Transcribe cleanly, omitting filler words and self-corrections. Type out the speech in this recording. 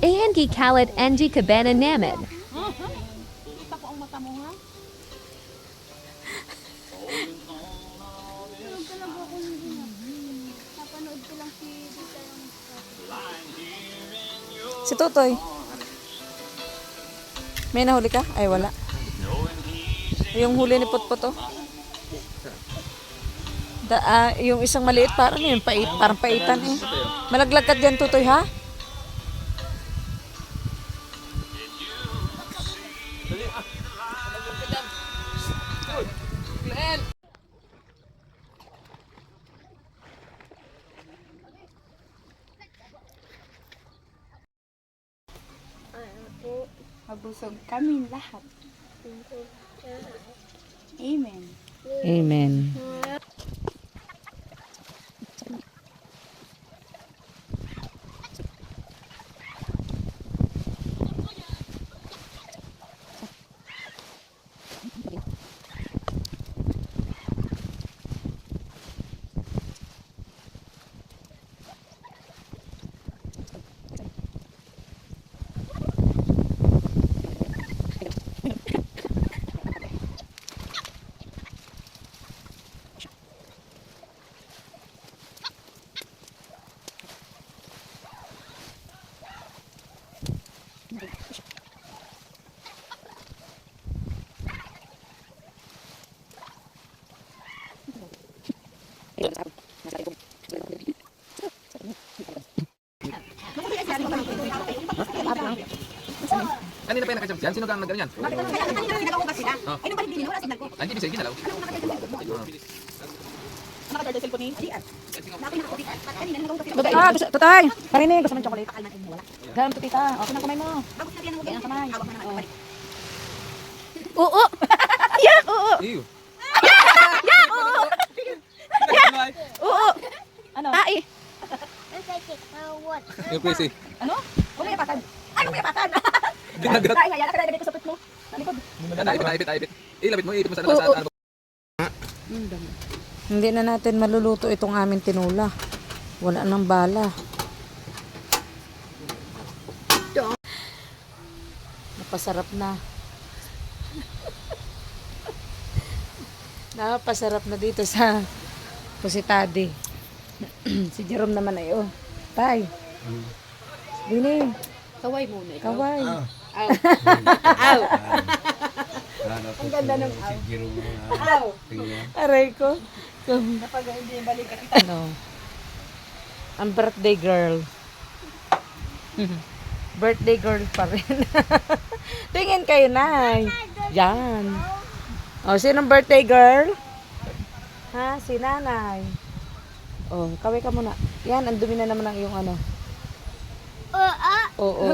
Andy Kalat Andy Cabana Namin. Kita ko ang mata mo, ha? Tulog ka lang ako hindi na. Napanood ko lang si Dita yung... Si Totoy. May nahuli ka? Ay, wala. Yung huli ni Putput, oh. Yung isang maliit, parang yun, parang paitan, eh. Malaglag ka dyan, Totoy, ha? Mabusog kami lahat. Amen. Amen. Kanina pa yung nakajump yan? Sino kang nagano yan? Nagako ba sila? Ay, nung balik din, wala signal ko. Ay, hindi, sige na lang. Nakacharge ang cellphone ni Ian. Kanina, nagako ba sila? Totoy! Parinig, gusto mo ng chocolate? Pakal natin wala. Gano'n to, tita. O, kunang kamay mo. Bagos na yan, huwag yan kamay. Hawak na natin. Oo! Yak! Oo! Ew. Oo! Ano? Ai! Yung crazy. Ano? Huwag may apatan. Ano may apatan? Ginagat. Ay, ay, nakadali ko sa pit mo. Nalikod. Ipit. Ilapit mo sa ano. Hindi na natin maluluto itong aming tinula. Wala nang bala. Napasarap na. Napasarap na dito sa Pusitadi. Si Jerome naman ay, oh. Tay. Dini. Kaway muna. Kaway. Aw. Ang ganda ng aw. Aw. Aray ko. Kapag hindi yung balik kita. Ano? Ang birthday girl. Birthday girl pa rin. Tingin kayo, Nay. Yan. O, sinong birthday girl? Ha? Si Nanay. O, kaway ka muna. Yan, ang dumi na naman ang iyong ano. Oo.